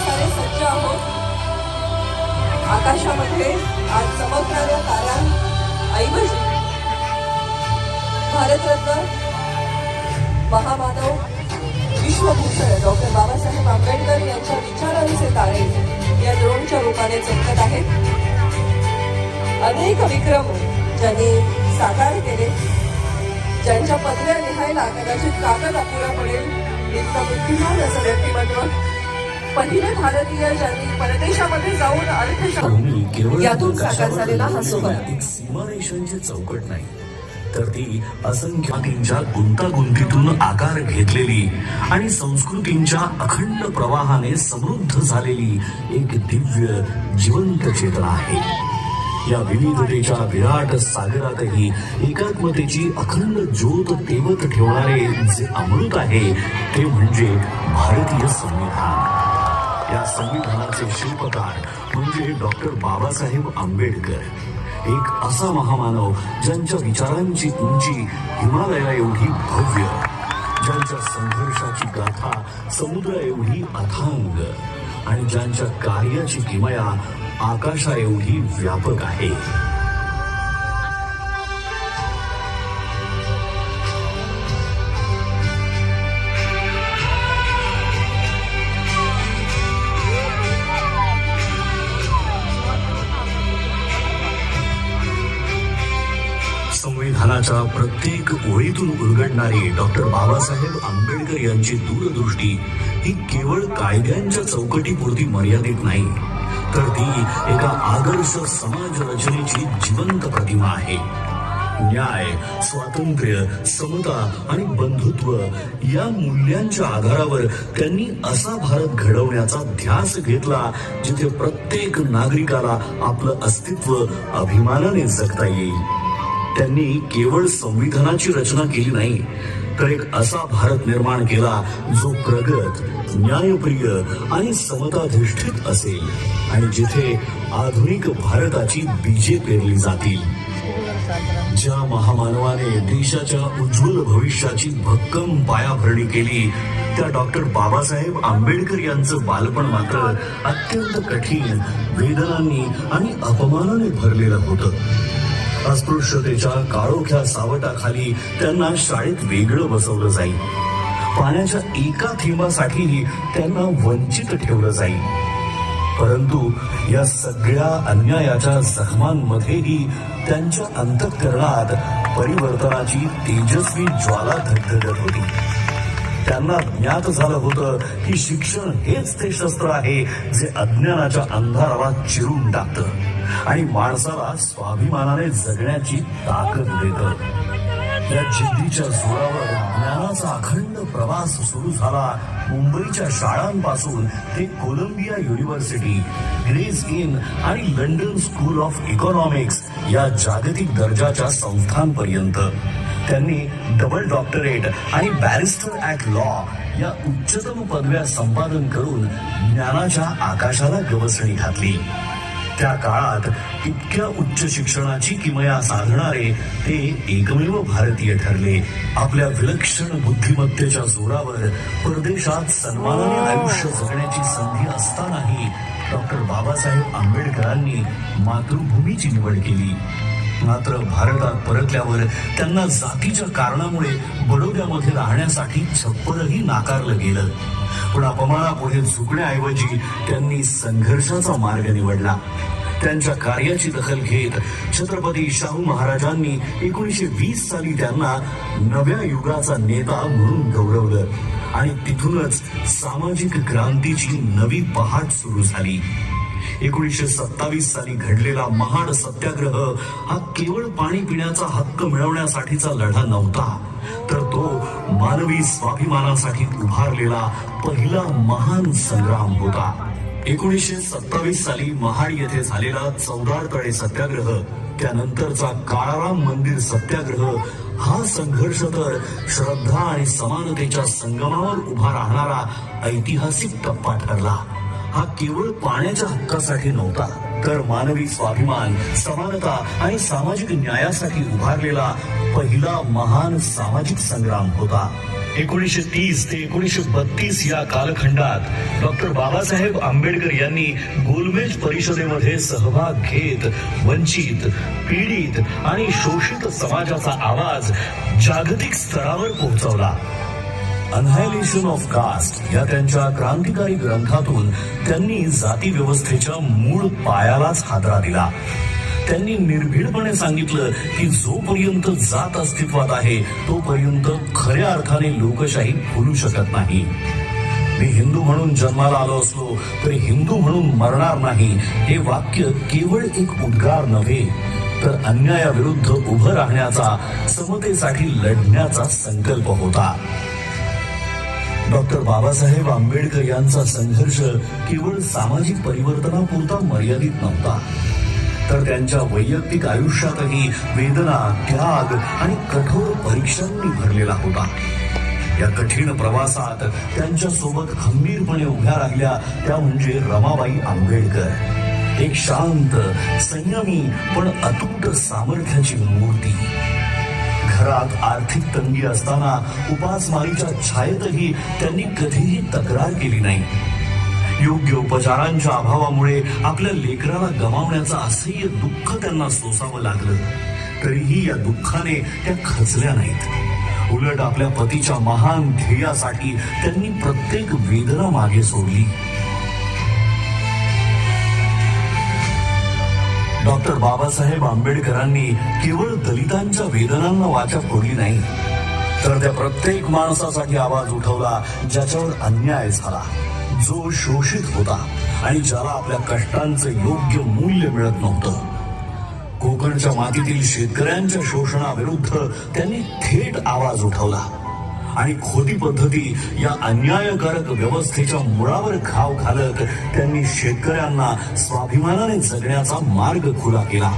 सारे सज्ज आहोत. आकाशामध्ये आज चमकणाऱ्या ताऱ्यांऐवजी भारतरत्न महामानव विश्वभूषण डॉक्टर बाबासाहेब आंबेडकर यांच्या विचारांचे तारे या ड्रोनच्या रूपाने चमकत आहेत. अनेक विक्रम ज्यांनी साकार केले, ज्यांच्या पदव्या लिहायला कदाचित कागद अपुरा पडेल इतका बुद्धिमान असं व्यक्तिमत्व, पहिले भारतीय ज्यांनी परदेशामध्ये जाऊन अर्थशास्त्र यातून साकार झालेला हा सोहळा एक सीमारेषांची चौकट नाही, तर ती असंख्यातींच्या गुंतागुंतीतून आकार घेतलेली आणि संस्कृतींच्या अखंड प्रवाहाने समृद्ध झालेली एक दिव्य जिवंत चेतना आहे. या विविधतेच्या विराट सागरातही एकात्मतेची अखंड ज्योत तेवत ठेवणारे जे अमृत आहे ते म्हणजे भारतीय संविधान. या संविधानाचे शिल्पकार म्हणजे डॉक्टर बाबासाहेब आंबेडकर, एक असा महामानव ज्यांच्या विचारांची उंची हिमालया एवढी भव्य, ज्यांच्या संघर्षाची गाथा समुद्रा एवढी अथांग आणि ज्यांच्या कार्याची किमया आकाशा एवढी व्यापक आहे. संविधानाच्या प्रत्येक ओळीतून उलगडणारी डॉक्टर बाबासाहेब आंबेडकर यांची दूरदृष्टी ही केवळ कायद्यांच्या चौकटीपुरती मर्यादित नाही, तर ती एका आदर्श समाज रचनेची जिवंत प्रतिमा आहे. न्याय, स्वातंत्र्य, समता आणि बंधुत्व या मूल्यांच्या आधारावर त्यांनी असा भारत घडवण्याचा ध्यास घेतला जिथे प्रत्येक नागरिकाला आपलं अस्तित्व अभिमानाने जगता येईल. त्यांनी केवळ संविधानाची रचना केली नाही, तर एक असा भारत निर्माण केला जो प्रगत, न्यायप्रिय आणि समताधिष्ठित असेल आणि जिथे आधुनिक भारताची बीजे पेरली जातील. ज्या महामानवाने देशाच्या उज्ज्वल भविष्याची भक्कम पायाभरणी केली त्या डॉक्टर बाबासाहेब आंबेडकर यांचं बालपण मात्र अत्यंत कठीण, वेदनांनी आणि अपमानाने भरलेलं होतं. अस्पृश्यतेच्या काळोख्या सावटाखाली त्यांना शाळेत वेगळं बसवलं जाईल. पाण्याच्या एका थेंबासाठीही त्यांना वंचित ठेवलं जाईल. परंतु या सगळ्या अन्यायाच्या जखमांमध्येही त्यांच्या अंतःकरणात परिवर्तनाची तेजस्वी ज्वाला धगधगत होती. त्यांना ज्ञात झालं होतं की शिक्षण हेच ते शस्त्र आहे जे अज्ञानाच्या अंधाराला चिरून टाकतं आणि माणसाला स्वाभिमानाने जगण्याची ताकद देतं. या जिद्दीच्या जोरावर ज्ञानाचा अखंड प्रवास सुरू झाला. मुंबईच्या शाळांपासून ते कोलंबिया युनिव्हर्सिटी, ग्रेस इन आणि लंडन स्कूल ऑफ इकॉनॉमिक्स या जागतिक दर्जाच्या संस्थांपर्यंत त्यांनी डबल डॉक्टरेट आणि बॅरिस्टर ऍट लॉ या उच्चतम पदव्या संपादन करून ज्ञानाच्या आकाशाला गवसणी घातली. त्या काळात इतक्या उच्च शिक्षणाची किमया साधणारे ते एकमेव भारतीय ठरले. आपल्या विलक्षण बुद्धिमत्तेच्या जोरावर परदेशात सन्मानाने आयुष्य जगण्याची संधी असतानाही डॉक्टर बाबासाहेब आंबेडकरांनी मातृभूमीची निवड केली. मात्र भारतात परतल्यावर त्यांना जातीच्या कारणामुळे बडोद्यामध्ये राहण्यासाठी छप्परही नाकारलं गेलं. पण अपमानापुढे झुकण्याऐवजी त्यांनी संघर्षाचा मार्ग निवडला. त्यांच्या कार्याची दखल घेत छत्रपती शाहू महाराजांनी 1920 साली त्यांना नव्या युगाचा नेता म्हणून गौरवलं आणि तिथूनच सामाजिक क्रांतीची नवी पहाट सुरू झाली. 1927 साली घडलेला महाड सत्याग्रह हा केवळ पाणी पिण्याचा हक्क मिळवण्यासाठीचा लढा नव्हता, तर तो मानवी स्वाभिमानासाठी उभारलेला पहिला महान संग्राम होता. 1927 साली महाड येथे झालेला चौदार तळे सत्याग्रह, त्यानंतरचा काळाराम मंदिर सत्याग्रह हा संघर्ष तर श्रद्धा आणि समानतेच्या संगमावर उभा राहणारा ऐतिहासिक टप्पा ठरला. हा केवळ पाण्याच्या हक्कासाठी नव्हता, तर मानवी स्वाभिमान, समानता आणि सामाजिक न्यायासाठी उभारलेला पहिला महान सामाजिक संग्राम होता. 1930 ते 1932 या कालखंडात डॉक्टर बाबासाहेब आंबेडकर यांनी गोलमेज परिषदेमध्ये सहभाग घेत वंचित, पीडित आणि शोषित समाजाचा आवाज जागतिक स्तरावर पोहोचवला. अनहायलेशन ऑफ कास्ट या त्यांच्या क्रांतिकारी ग्रंथातून त्यांनी जाती व्यवस्थेच्या मूळ पायालाच हादरा दिला. त्यांनी निर्भीडपणे सांगितलं की जोपर्यंत जात अस्तित्वात आहे तोपर्यंत खऱ्या अर्थाने लोकशाही फुलू शकत नाही. मी हिंदू म्हणून जन्माला आलो असलो तरी हिंदू म्हणून मरणार नाही हे वाक्य केवळ एक उद्गार नव्हे तर अन्यायाविरुद्ध उभं राहण्याचा, समतेसाठी लढण्याचा संकल्प होता. डॉक्टर बाबासाहेब आंबेडकर यांचा संघर्ष केवळ सामाजिक परिवर्तनापुरता मर्यादित नव्हता, तर त्यांच्या वैयक्तिक आयुष्यातही वेदना, त्याग आणि कठोर परीक्षांनी भरलेला होता. या कठीण प्रवासात त्यांच्या सोबत खंबीरपणे उभ्या राहिल्या त्या म्हणजे रमाबाई आंबेडकर, एक शांत, संयमी पण अतूट सामर्थ्याची मूर्ती. घरात आर्थिक तंगी असताना उपासमारीच्या छायेतही त्यांनी कधीही तक्रार केली नाही. योग्य उपचारांच्या अभावामुळे आपल्या लेकराला गमावण्याचं असह्य दुःख त्यांना सोसावं लागलं, तरीही या दुःखाने त्या खचल्या नाहीत. उलट आपल्या पतीच्या महान ध्येयासाठी त्यांनी प्रत्येक वेदना मागे सोडली. डॉक्टर बाबासाहेब आंबेडकरांनी केवळ दलितांच्या वेदनांना वाचा फोडली नाही, तर त्या प्रत्येक माणसासाठी आवाज उठवला ज्याच्यावर अन्याय झाला, जो शोषित होता आणि ज्याला आपल्या कष्टांचं योग्य मूल्य मिळत नव्हतं. कोकणच्या मातीतील शेतकऱ्यांच्या शोषणाविरुद्ध त्यांनी थेट आवाज उठवला आणि खोटी पद्धती या अन्यायकारक व्यवस्थेच्या मुळावर घाव घालत त्यांनी शेतकऱ्यांना स्वाभिमानाने जगण्याचा मार्ग खुला केला.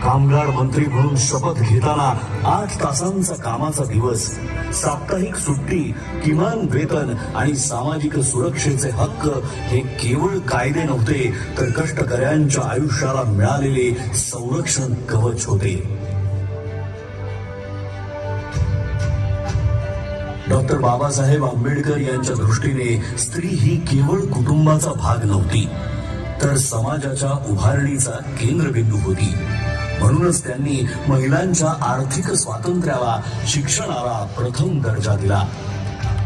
कामगार मंत्री म्हणून शपथ घेताना 8 तासांचा कामाचा दिवस, साप्ताहिक सुट्टी, किमान वेतन आणि सामाजिक सुरक्षेचे हक्क हे केवळ कायदे नव्हते तर कष्टकऱ्यांच्या आयुष्याला मिळालेले संरक्षण कवच होते. डॉक्टर बाबासाहेब आंबेडकर यांच्या दृष्टीने स्त्री ही केवळ कुटुंबाचा भाग नव्हती तर समाजाच्या उभारणीचा केंद्रबिंदू होती. म्हणूनच त्यांनी महिलांच्या आर्थिक स्वातंत्र्याला, शिक्षणाला प्रथम दर्जा दिला.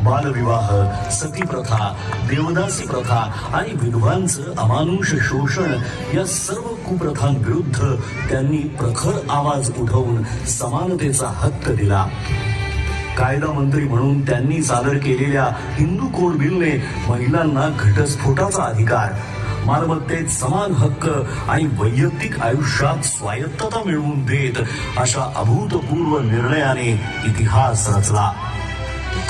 बालविवाह, सतीप्रथा, देवदासी प्रथा आणि विधवांचं अमानुष शोषण या सर्व कुप्रथांविरुद्ध त्यांनी प्रखर आवाज उठवून समानतेचा हक्क दिला. कायदा मंत्री म्हणून त्यांनी सादर केलेल्या हिंदू कोड बिलने महिलांना घटस्फोटाचा अधिकार, मालमत्तेत समान हक्क आणि वैयक्तिक आयुष्यात स्वायत्तता मिळवून देत अशा अभूतपूर्व निर्णयाने इतिहास रचला.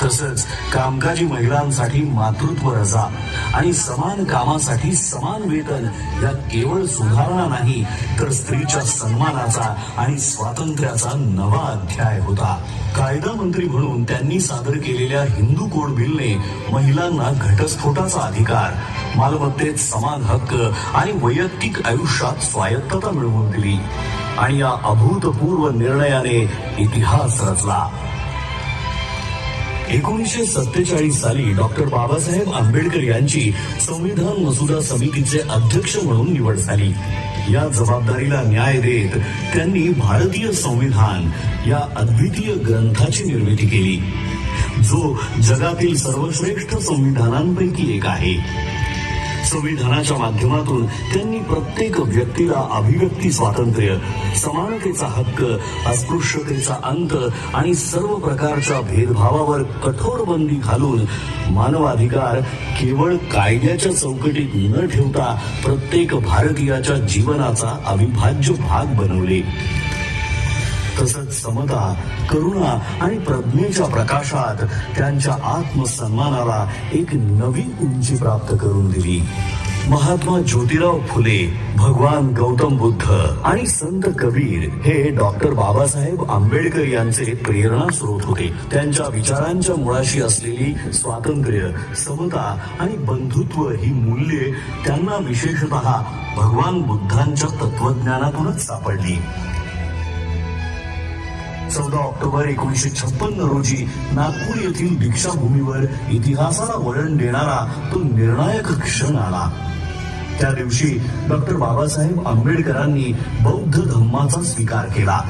तसंच कामकाजी महिलांसाठी मातृत्व रजा आणि समान कामासाठी समान वेतन या केवळ सुधारणा नाही तर स्त्रीच्या सन्मानाचा आणि स्वातंत्र्याचा नवा अध्याय होता. कायदा मंत्री म्हणून त्यांनी सादर केलेल्या हिंदू कोड बिलने महिलांना घटस्फोटाचा अधिकार, मालमत्तेत समान हक्क आणि वैयक्तिक आयुष्यात स्वायत्तता मिळवून दिली आणि या अभूतपूर्व निर्णयाने इतिहास रचला. 1947 साली डॉक्टर बाबासाहेब आंबेडकर यांची संविधान मसुदा समितीचे अध्यक्ष म्हणून निवड झाली. या जबाबदारीला न्याय देत त्यांनी भारतीय संविधान या अद्वितीय ग्रंथाची निर्मिती केली, जो जगातील सर्वश्रेष्ठ संविधानांपैकी एक आहे. संविधानाच्या माध्यमातून त्यांनी प्रत्येक व्यक्तीला अभिव्यक्ती स्वातंत्र्य, समानतेचा हक्क, अस्पृश्यतेचा अंत आणि सर्व प्रकारच्या भेदभावावर कठोर बंदी घालून मानवाधिकार केवळ कायद्याच्या चौकटीत न ठेवता प्रत्येक भारतीयाच्या जीवनाचा अविभाज्य भाग बनवले. तसंच समता, करुणा आणि प्रज्ञेच्या प्रकाशात त्यांच्या आत्मसन्मानाला एक नवी उंची प्राप्त करून दिली. महात्मा ज्योतिराव फुले, भगवान गौतम बुद्ध आणि संत कबीर हे डॉक्टर बाबासाहेब आंबेडकर यांचे प्रेरणा स्रोत होते. त्यांच्या विचारांच्या मुळाशी असलेली स्वातंत्र्य, समता आणि बंधुत्व ही मूल्ये त्यांना विशेषतः भगवान बुद्धांच्या तत्वज्ञानातूनच सापडली. 14 ऑक्टोबर 1956 रोजी नागपूर येथील दीक्षाभूमीवर इतिहासाला वळण देणारा तो निर्णायक क्षण आला. त्या दिवशी डॉक्टर बाबासाहेब आंबेडकरांनी बौद्ध धम्माचा स्वीकार केला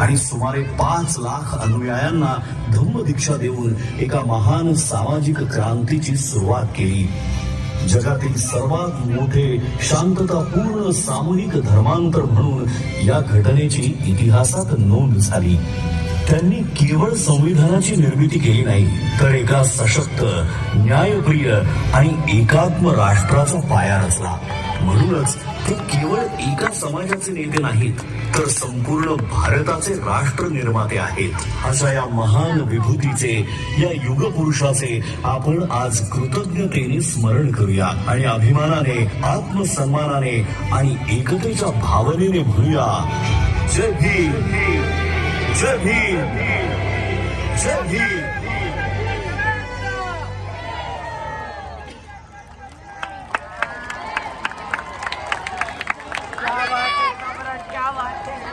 आणि सुमारे 5 लाख अनुयायांना धम्म दीक्षा देऊन एका महान सामाजिक क्रांतीची सुरुवात केली. जगातील सर्वात मोठे शांततापूर्ण सामूहिक धर्मांतर म्हणून या घटनेची इतिहासात नोंद झाली. त्यांनी केवळ संविधानाची निर्मिती केली नाही, तर एका सशक्त, न्यायप्रिय आणि एकात्म राष्ट्राचा पाया रचला. म्हणूनच ते केवळ एका समाजाचे नेते नाहीत, तर संपूर्ण भारताचे राष्ट्र निर्माते आहेत. अशा या महान विभूतीचे, या युगपुरुषाचे आपण आज कृतज्ञतेने स्मरण करूया आणि अभिमानाने, आत्मसन्मानाने आणि एकतेच्या भावनेने म्हणूया, जय भीम, जय भीम, जय भीम. क्या बात है